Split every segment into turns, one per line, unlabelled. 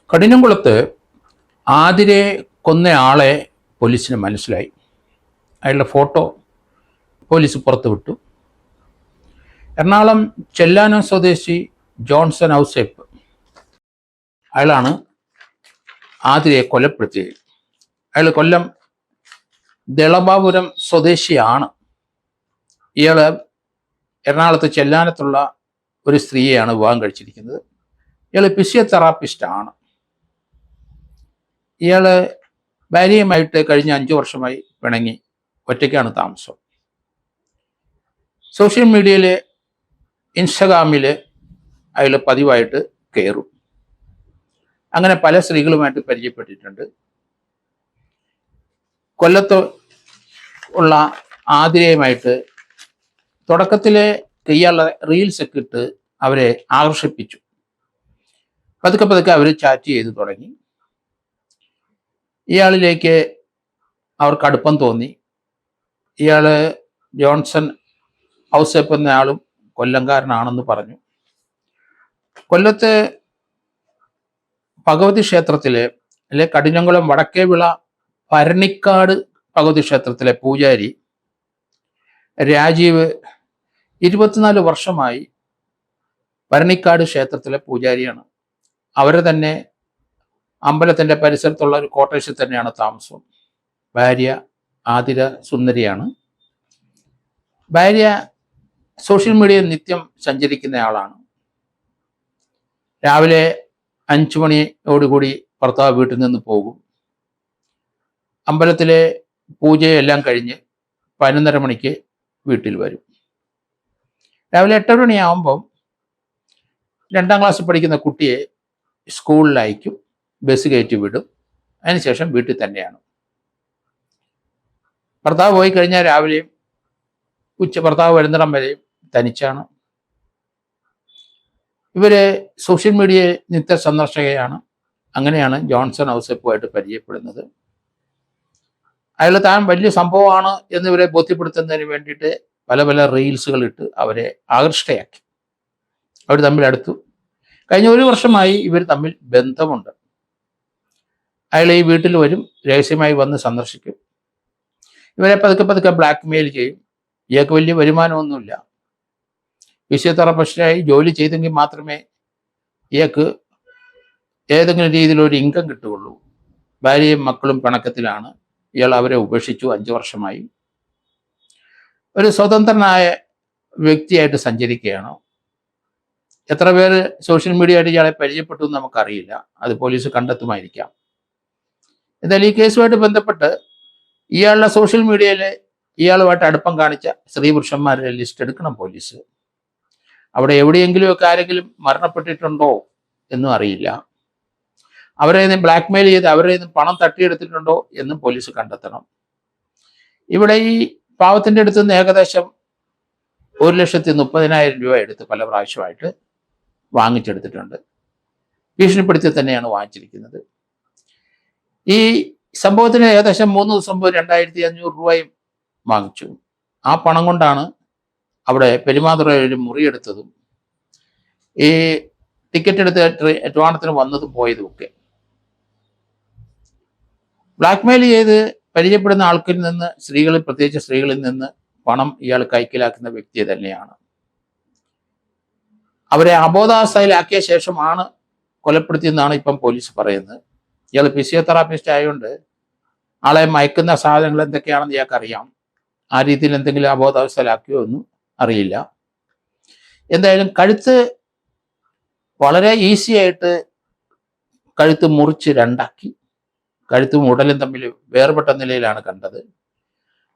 കഠിനംകുളത്ത് ആതിരെ കൊന്നയാളെ പോലീസിന് മനസ്സിലായി. അയാളുടെ ഫോട്ടോ പോലീസ് പുറത്തുവിട്ടു. എറണാകുളം ചെല്ലാനം സ്വദേശി ജോൺസൺ ഔസേപ്പ്, അയാളാണ് ആതിരയെ കൊലപ്പെടുത്തിയത്. അയാൾ കൊല്ലം ദളഭാപുരം സ്വദേശിയാണ്. ഇയാൾ എറണാകുളത്ത് ചെല്ലാനത്തുള്ള ഒരു സ്ത്രീയെയാണ് വിവാഹം കഴിച്ചിരിക്കുന്നത്. ഇയാൾ ഫിസിയോതെറാപ്പിസ്റ്റാണ്. ഇയാൾ ഭാര്യയുമായിട്ട് കഴിഞ്ഞ 5 വർഷമായി പിണങ്ങി ഒറ്റയ്ക്കാണ് താമസം. സോഷ്യൽ മീഡിയയിൽ ഇൻസ്റ്റഗ്രാമിൽ അയാൾ പതിവായിട്ട് കയറും. അങ്ങനെ പല സ്ത്രീകളുമായിട്ട് പരിചയപ്പെട്ടിട്ടുണ്ട്. കൊല്ലത്ത് ഉള്ള ആതിരയുമായിട്ട് തുടക്കത്തിലെ ഇയാളുടെ റീൽസൊക്കെ ഇട്ട് അവരെ ആകർഷിപ്പിച്ചു. പതുക്കെ പതുക്കെ അവർ ചാറ്റ് ചെയ്ത് തുടങ്ങി. ഇയാളിലേക്ക് അവർക്ക് അടുപ്പം തോന്നി. ഇയാൾ ജോൺസൺ ഔസേപ്പ് എന്നയാളും കൊല്ലംകാരനാണെന്ന് പറഞ്ഞു. കൊല്ലത്ത് ഭഗവതി ക്ഷേത്രത്തിലെ അല്ലെ കഠിനംകുളം വടക്കേവിള ഭരണിക്കാട് ഭഗവതി ക്ഷേത്രത്തിലെ പൂജാരി രാജീവ് 24 വർഷമായി ഭരണിക്കാട് ക്ഷേത്രത്തിലെ പൂജാരിയാണ്. അവരെ തന്നെ അമ്പലത്തിൻ്റെ പരിസരത്തുള്ള ഒരു കോട്ടേഴ്സിൽ തന്നെയാണ് താമസം. ഭാര്യ ആതിര സുന്ദരിയാണ്. ഭാര്യ സോഷ്യൽ മീഡിയയിൽ നിത്യം സഞ്ചരിക്കുന്നയാളാണ്. രാവിലെ 5 മണിയോടുകൂടി ഭർത്താവ് വീട്ടിൽ നിന്ന് പോകും. അമ്പലത്തിലെ പൂജയെല്ലാം കഴിഞ്ഞ് 11:30 മണിക്ക് വീട്ടിൽ വരും. രാവിലെ 8 മണിയാകുമ്പം 2ാം ക്ലാസ്സിൽ പഠിക്കുന്ന കുട്ടിയെ സ്കൂളിൽ അയക്കും, ബസ് കയറ്റി വിടും. അതിനുശേഷം വീട്ടിൽ തന്നെയാണ്. ഭർത്താവ് പോയി കഴിഞ്ഞാൽ രാവിലെയും ഭർത്താവ് വരുന്നിടം വരെയും തനിച്ചാണ്. ഇവര് സോഷ്യൽ മീഡിയ നിത്യ സന്ദർശകയാണ്. അങ്ങനെയാണ് ജോൺസൺ ഔസേപ്പുമായിട്ട് പരിചയപ്പെടുന്നത്. അയാൾ താൻ വലിയ സംഭവമാണ് എന്നിവരെ ബോധ്യപ്പെടുത്തുന്നതിന് വേണ്ടിയിട്ട് പല പല റീൽസുകൾ ഇട്ട് അവരെ ആകർഷ്ടയാക്കി. അവർ തമ്മിൽ അടുത്തു. കഴിഞ്ഞ 1 വർഷമായി ഇവർ തമ്മിൽ ബന്ധമുണ്ട്. അയാൾ ഈ വീട്ടിൽ വരും, രഹസ്യമായി വന്ന് സന്ദർശിക്കും. ഇവരെ പതുക്കെ പതുക്കെ ബ്ലാക്ക് മെയിൽ ചെയ്യും. ഇയാൾക്ക് വലിയ വരുമാനമൊന്നുമില്ല. ഫിസിയോതെറാപ്പിസ്റ്റായി ജോലി ചെയ്തെങ്കിൽ മാത്രമേ ഇയാൾക്ക് ഏതെങ്കിലും രീതിയിലൊരു ഇൻകം കിട്ടുകയുള്ളൂ. ഭാര്യയും മക്കളും പിണക്കത്തിലാണ്. ഇയാൾ അവരെ ഉപേക്ഷിച്ചു. 5 വർഷമായി ഒരു സ്വതന്ത്രനായ വ്യക്തിയായിട്ട് സഞ്ചരിക്കുകയാണ്. എത്ര പേര് സോഷ്യൽ മീഡിയ ആയിട്ട് ഇയാളെ പരിചയപ്പെട്ടു എന്ന് നമുക്കറിയില്ല. അത് പോലീസ് കണ്ടെത്തുമായിരിക്കാം. എന്തായാലും ഈ കേസുമായിട്ട് ബന്ധപ്പെട്ട് ഇയാളുടെ സോഷ്യൽ മീഡിയയിൽ ഇയാളുമായിട്ട് അടുപ്പം കാണിച്ച സ്ത്രീ പുരുഷന്മാരുടെ ലിസ്റ്റ് എടുക്കണം പോലീസ്. അവിടെ എവിടെയെങ്കിലുമൊക്കെ ആരെങ്കിലും മരണപ്പെട്ടിട്ടുണ്ടോ എന്നും അറിയില്ല. അവരെ നിന്ന് ബ്ലാക്ക് മെയിൽ ചെയ്ത് അവരെ നിന്ന് പണം തട്ടിയെടുത്തിട്ടുണ്ടോ എന്നും പോലീസ് കണ്ടെത്തണം. ഇവിടെ ഈ പാവത്തിൻ്റെ അടുത്ത് നിന്ന് ഏകദേശം 1,30,000 രൂപ എടുത്ത് പല പ്രാവശ്യമായിട്ട് വാങ്ങിച്ചെടുത്തിട്ടുണ്ട്. ഭീഷണിപ്പെടുത്തി തന്നെയാണ് വാങ്ങിച്ചിരിക്കുന്നത്. ഈ സംഭവത്തിന് ഏകദേശം 3 ദിവസം മുമ്പ് 2,500 രൂപയും വാങ്ങിച്ചു. ആ പണം കൊണ്ടാണ് അവിടെ പെരുമാതുറയിൽ മുറിയെടുത്തതും ഈ ടിക്കറ്റ് എടുത്ത് ട്രിവാൻഡ്രത്തിന് വന്നതും പോയതും ഒക്കെ. ബ്ലാക്ക് മെയിൽ ചെയ്ത് പരിചയപ്പെടുന്ന ആൾക്കിൽ നിന്ന് പ്രത്യേകിച്ച് സ്ത്രീകളിൽ നിന്ന് പണം ഇയാൾ കൈക്കലാക്കുന്ന വ്യക്തി തന്നെയാണ്. അവരെ അബോധാവസ്ഥയിലാക്കിയ ശേഷമാണ് കൊലപ്പെടുത്തിയെന്നാണ് ഇപ്പം പോലീസ് പറയുന്നത്. ഇയാൾ ഫിസിയോതെറാപ്പിസ്റ്റ് ആയതുകൊണ്ട് ആളെ മയക്കുന്ന സാധനങ്ങൾ എന്തൊക്കെയാണെന്ന് ഇയാൾക്ക് അറിയാം. ആ രീതിയിൽ എന്തെങ്കിലും അബോധാവസ്ഥയിലാക്കിയോ എന്നും അറിയില്ല. എന്തായാലും കഴുത്ത് വളരെ ഈസി ആയിട്ട് കഴുത്ത് മുറിച്ച് 2ആക്കി. കഴുത്തും ഉടലും തമ്മിൽ വേർപെട്ട നിലയിലാണ് കണ്ടത്.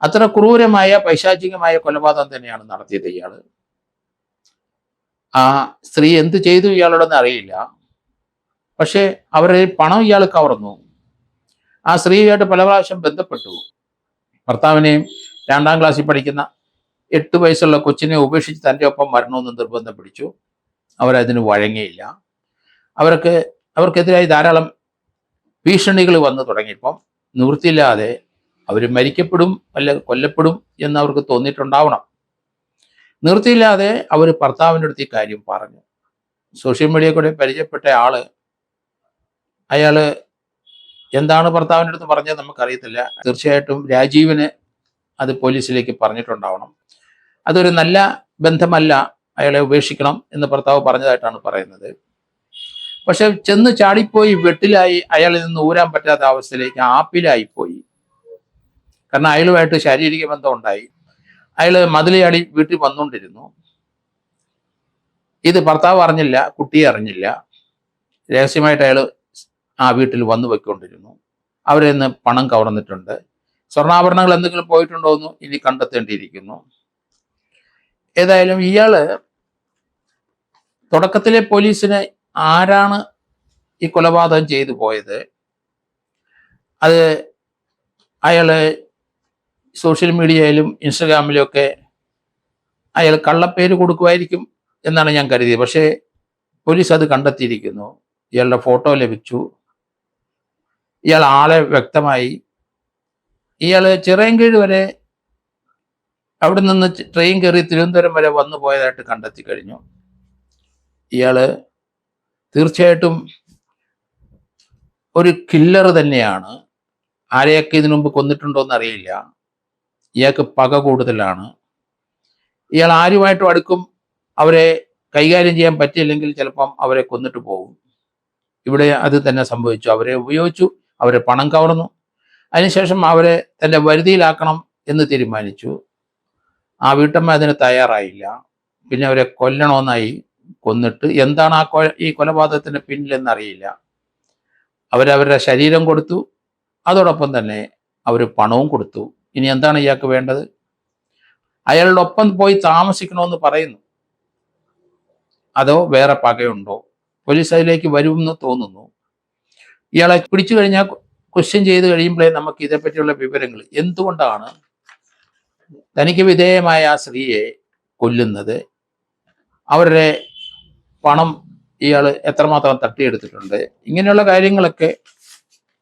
അത്ര ക്രൂരമായ പൈശാചികമായ കൊലപാതകം തന്നെയാണ് നടത്തിയത് ഇയാൾ. ആ സ്ത്രീ എന്ത് ചെയ്തു ഇയാളോടൊന്നും അറിയില്ല. പക്ഷേ അവരെ പണം ഇയാൾ കവർന്നു. ആ സ്ത്രീയായിട്ട് പല പ്രാവശ്യം ബന്ധപ്പെട്ടു. ഭർത്താവിനെയും 2ാം ക്ലാസ്സിൽ പഠിക്കുന്ന 8 വയസ്സുള്ള കൊച്ചിനെ ഉപേക്ഷിച്ച് തൻ്റെ ഒപ്പം വരണമെന്ന് നിർബന്ധം പിടിച്ചു. അവരതിന് വഴങ്ങിയില്ല. അവർക്കെതിരായി ധാരാളം ഭീഷണികൾ വന്നു തുടങ്ങിയപ്പം നിവൃത്തിയില്ലാതെ അവർ മരിക്കപ്പെടും അല്ല കൊല്ലപ്പെടും എന്ന് അവർക്ക് തോന്നിയിട്ടുണ്ടാവണം. നിവൃത്തിയില്ലാതെ അവർ ഭർത്താവിൻ്റെ അടുത്ത് ഈ കാര്യം പറഞ്ഞു. സോഷ്യൽ മീഡിയ കൂടെ പരിചയപ്പെട്ട ആള് അയാള് എന്താണ് ഭർത്താവിൻ്റെ അടുത്ത് പറഞ്ഞത് നമുക്കറിയത്തില്ല. തീർച്ചയായിട്ടും രാജീവിന് അത് പോലീസിലേക്ക് പറഞ്ഞിട്ടുണ്ടാവണം. അതൊരു നല്ല ബന്ധമല്ല, അയാളെ ഉപേക്ഷിക്കണം എന്ന് ഭർത്താവ് പറഞ്ഞതായിട്ടാണ് പറയുന്നത്. പക്ഷെ ചെന്ന് ചാടിപ്പോയി വെട്ടിലായി, അയാളിൽ നിന്ന് ഊരാൻ പറ്റാത്ത അവസ്ഥയിലേക്ക് ആപ്പിലായിപ്പോയി. കാരണം അയാളുമായിട്ട് ശാരീരിക ബന്ധം ഉണ്ടായി. അയാള് മതിലയാടി വീട്ടിൽ വന്നുകൊണ്ടിരുന്നു. ഇത് ഭർത്താവ് അറിഞ്ഞില്ല, കുട്ടിയെ അറിഞ്ഞില്ല. രഹസ്യമായിട്ട് അയാൾ ആ വീട്ടിൽ വന്നു വെക്കൊണ്ടിരുന്നു. അവരിൽ നിന്ന് പണം കവർന്നിട്ടുണ്ട്. സ്വർണ്ണാഭരണങ്ങൾ എന്തെങ്കിലും പോയിട്ടുണ്ടോ എന്ന് ഇനി കണ്ടെത്തേണ്ടിയിരിക്കുന്നു. ഏതായാലും ഇയാള് തുടക്കത്തിലെ പോലീസിന് ആരാണ് ഈ കൊലപാതകം ചെയ്തു പോയത്, അത് അയാള് സോഷ്യൽ മീഡിയയിലും ഇൻസ്റ്റഗ്രാമിലും ഒക്കെ അയാൾ കള്ളപ്പേര് കൊടുക്കുമായിരിക്കും എന്നാണ് ഞാൻ കരുതിയത്. പക്ഷേ പോലീസ് അത് കണ്ടെത്തിയിരിക്കുന്നു. ഇയാളുടെ ഫോട്ടോ ലഭിച്ചു. ഇയാൾ ആളെ വ്യക്തമായി. ഇയാള് ചിറയൻകീഴ് വരെ, അവിടെ നിന്ന് ട്രെയിൻ കയറി തിരുവനന്തപുരം വരെ വന്നു പോയതായിട്ട് കണ്ടെത്തി കഴിഞ്ഞു. ഇയാള് തീർച്ചയായിട്ടും ഒരു കില്ലർ തന്നെയാണ്. ആരെയൊക്കെ ഇതിനു മുമ്പ് കൊന്നിട്ടുണ്ടോ എന്ന് അറിയില്ല. ഇയാൾക്ക് പക കൂടുതലാണ്. ഇയാൾ ആരുമായിട്ടും അടുക്കും, അവരെ കൈകാര്യം ചെയ്യാൻ പറ്റിയില്ലെങ്കിൽ ചിലപ്പം അവരെ കൊന്നിട്ട് പോകും. ഇവിടെ അത് തന്നെ സംഭവിച്ചു. അവരെ ഉപയോഗിച്ചു, അവരെ പണം കവർന്നു, അതിനുശേഷം അവരെ തൻ്റെ വരുതിയിലാക്കണം എന്ന് തീരുമാനിച്ചു. ആ വീട്ടമ്മ അതിന് തയ്യാറായില്ല. പിന്നെ അവരെ കൊല്ലണമെന്നായി. കൊന്നിട്ട് എന്താണ് ഈ കൊലപാതകത്തിന് പിന്നിലെന്നറിയില്ല. അവരവരുടെ ശരീരം കൊടുത്തു, അതോടൊപ്പം തന്നെ അവർ പണവും കൊടുത്തു. ഇനി എന്താണ് ഇയാൾക്ക് വേണ്ടത്? അയാളുടെ ഒപ്പം പോയി താമസിക്കണമെന്ന് പറയുന്നു. അതോ വേറെ പകയുണ്ടോ? പോലീസ് അതിലേക്ക് വരുമെന്ന് തോന്നുന്നു. ഇയാളെ പിടിച്ചു കഴിഞ്ഞാൽ ക്വസ്റ്റ്യൻ ചെയ്ത് കഴിയുമ്പോഴേ നമുക്ക് ഇതേപ്പറ്റിയുള്ള വിവരങ്ങൾ, എന്തുകൊണ്ടാണ് തനിക്ക് വിധേയമായ ആ സ്ത്രീയെ കൊല്ലുന്നത്, അവരുടെ പണം ഇയാൾ എത്രമാത്രം തട്ടിയെടുത്തിട്ടുണ്ട്, ഇങ്ങനെയുള്ള കാര്യങ്ങളൊക്കെ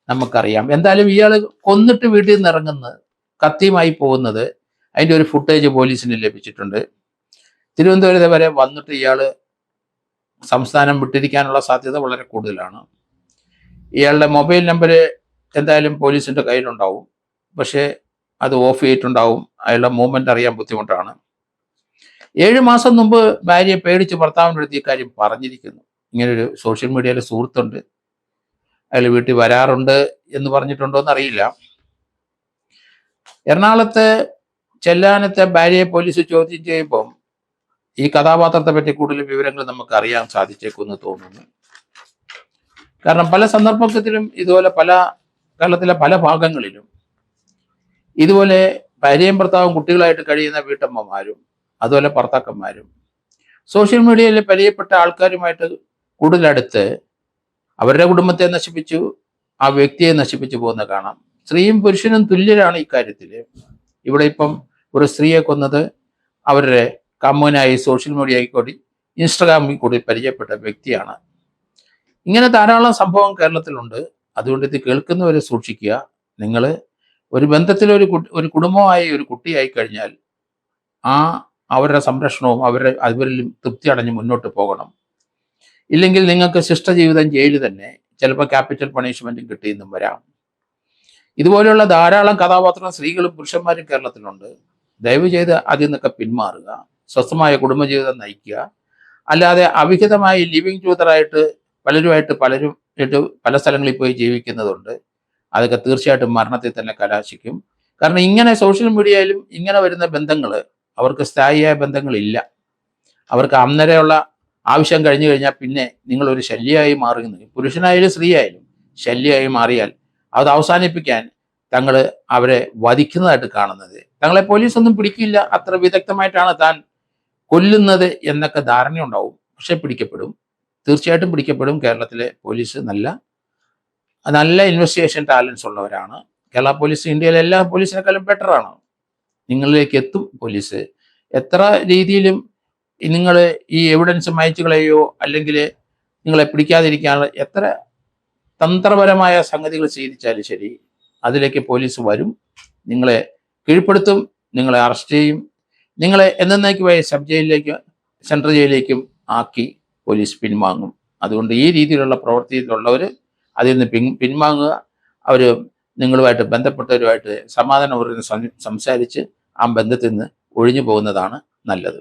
നമുക്കറിയാം. എന്തായാലും ഇയാൾ കൊന്നിട്ട് വീട്ടിൽ നിന്ന് ഇറങ്ങുന്നത്, കത്തിയുമായി പോകുന്നത്, അതിൻ്റെ ഒരു ഫുട്ടേജ് പോലീസിന് ലഭിച്ചിട്ടുണ്ട്. തിരുവനന്തപുരത്ത് വരെ വന്നിട്ട് ഇയാൾ സംസ്ഥാനം വിട്ടിരിക്കാനുള്ള സാധ്യത വളരെ കൂടുതലാണ്. ഇയാളുടെ മൊബൈൽ നമ്പർ എന്തായാലും പോലീസിൻ്റെ കയ്യിലുണ്ടാവും. പക്ഷേ അത് ഓഫ് ചെയ്തിട്ടുണ്ടാവും. അയാളുടെ മൂവ്മെന്റ് അറിയാൻ ബുദ്ധിമുട്ടാണ്. 7 മാസം മുമ്പ് ഭാര്യയെ പേടിച്ച് ഭർത്താവിൻ്റെ അടുത്ത് ഈ കാര്യം പറഞ്ഞിരിക്കുന്നു. ഇങ്ങനൊരു സോഷ്യൽ മീഡിയയിലെ സുഹൃത്തുണ്ട്, അയാൾ വീട്ടിൽ വരാറുണ്ട് എന്ന് പറഞ്ഞിട്ടുണ്ടോ എന്നറിയില്ല. എറണാകുളത്തെ ചെല്ലാനത്തെ ഭാര്യയെ പോലീസ് ചോദ്യം ചെയ്യുമ്പം ഈ കഥാപാത്രത്തെ പറ്റി കൂടുതൽ വിവരങ്ങൾ നമുക്ക് അറിയാൻ സാധിച്ചേക്കുമെന്ന് തോന്നുന്നു. കാരണം പല സന്ദർഭത്തിലും ഇതുപോലെ കേരളത്തിലെ പല ഭാഗങ്ങളിലും ഇതുപോലെ ഭാര്യയും ഭർത്താവും കുട്ടികളായിട്ട് കഴിയുന്ന വീട്ടമ്മമാരും അതുപോലെ ഭർത്താക്കന്മാരും സോഷ്യൽ മീഡിയയിൽ പരിചയപ്പെട്ട ആൾക്കാരുമായിട്ട് കൂടുതലടുത്ത് അവരുടെ കുടുംബത്തെ നശിപ്പിച്ചു, ആ വ്യക്തിയെ നശിപ്പിച്ചു പോകുന്ന കാണാം. സ്ത്രീയും പുരുഷനും തുല്യരാണ് ഇക്കാര്യത്തിൽ. ഇവിടെ ഇപ്പം ഒരു സ്ത്രീയെ കൊന്നത് അവരുടെ കമ്മനായി സോഷ്യൽ മീഡിയയിൽ കൂടി ഇൻസ്റ്റഗ്രാമിൽ കൂടി പരിചയപ്പെട്ട വ്യക്തിയാണ്. ഇങ്ങനെ ധാരാളം സംഭവം കേരളത്തിലുണ്ട്. അതുകൊണ്ട് ഇത് കേൾക്കുന്നവരെ സൂക്ഷിക്കുക. നിങ്ങൾ ഒരു ബന്ധത്തിൽ ഒരു കുടുംബമായി ഒരു കുട്ടിയായി കഴിഞ്ഞാൽ അവരുടെ സംരക്ഷണവും അവരിൽ തൃപ്തി അടഞ്ഞ് മുന്നോട്ട് പോകണം. ഇല്ലെങ്കിൽ നിങ്ങൾക്ക് ശിഷ്ടജീവിതം ജയിലിൽ തന്നെ, ചിലപ്പോൾ ക്യാപിറ്റൽ പണിഷ്മെന്റും കിട്ടിയെന്നും വരാം. ഇതുപോലെയുള്ള ധാരാളം കഥാപാത്രം സ്ത്രീകളും പുരുഷന്മാരും കേരളത്തിലുണ്ട്. ദയവ് ചെയ്ത് അതിൽ നിന്നൊക്കെ പിന്മാറുക, സ്വസ്ഥമായ കുടുംബജീവിതം നയിക്കുക. അല്ലാതെ അവിഹിതമായി ലിവിങ് ടൂതറായിട്ട് പലരും പല സ്ഥലങ്ങളിൽ പോയി ജീവിക്കുന്നതുണ്ട്. അതൊക്കെ തീർച്ചയായിട്ടും മരണത്തിൽ തന്നെ കലാശിക്കും. കാരണം ഇങ്ങനെ സോഷ്യൽ മീഡിയയിലും ഇങ്ങനെ വരുന്ന ബന്ധങ്ങൾ അവർക്ക് സ്ഥായിയായ ബന്ധങ്ങളില്ല. അവർക്ക് അന്നേരമുള്ള ആവശ്യം കഴിഞ്ഞു കഴിഞ്ഞാൽ പിന്നെ നിങ്ങളൊരു ശല്യമായി മാറുന്നു. പുരുഷനായാലും സ്ത്രീയായാലും ശല്യമായി മാറിയാൽ അത് അവസാനിപ്പിക്കാൻ തങ്ങൾ അവരെ വധിക്കുന്നതായിട്ട് കാണുന്നത്. തങ്ങളെ പോലീസൊന്നും പിടിക്കില്ല, അത്ര വിദഗ്ധമായിട്ടാണ് താൻ കൊല്ലുന്നത് എന്നൊക്കെ ധാരണയുണ്ടാവും. പക്ഷെ പിടിക്കപ്പെടും, തീർച്ചയായിട്ടും പിടിക്കപ്പെടും. കേരളത്തിലെ പോലീസ് നല്ല ഇൻവെസ്റ്റിഗേഷൻ ടാലൻസ് ഉള്ളവരാണ്. കേരള പോലീസ് ഇന്ത്യയിലെ എല്ലാ പോലീസിനെക്കാളും ബെറ്ററാണ്. നിങ്ങളിലേക്ക് എത്തും പോലീസ്. എത്ര രീതിയിലും നിങ്ങൾ ഈ എവിഡൻസ് മായ്ച്ചു കളയോ അല്ലെങ്കിൽ നിങ്ങളെ പിടിക്കാതിരിക്കാനുള്ള എത്ര തന്ത്രപരമായ സംഗതികൾ സ്വീകരിച്ചാലും ശരി, അതിലേക്ക് പോലീസ് വരും, നിങ്ങളെ കീഴ്പ്പെടുത്തും, നിങ്ങളെ അറസ്റ്റ് ചെയ്യും, നിങ്ങളെ എന്നേക്കുമായി സെൻട്രൽ ജയിലിലേക്കും ആക്കി പോലീസ് പിൻവാങ്ങും. അതുകൊണ്ട് ഈ രീതിയിലുള്ള പ്രവൃത്തിയിലുള്ളവർ അതിൽ നിന്ന് പിൻവാങ്ങുക. അവർ നിങ്ങളുമായിട്ട് ബന്ധപ്പെട്ടവരുമായിട്ട് സമാധാനപൂർവ്വം സംസാരിച്ച് ആ ബന്ധത്തിൽ നിന്ന് ഒഴിഞ്ഞു പോകുന്നതാണ് നല്ലത്.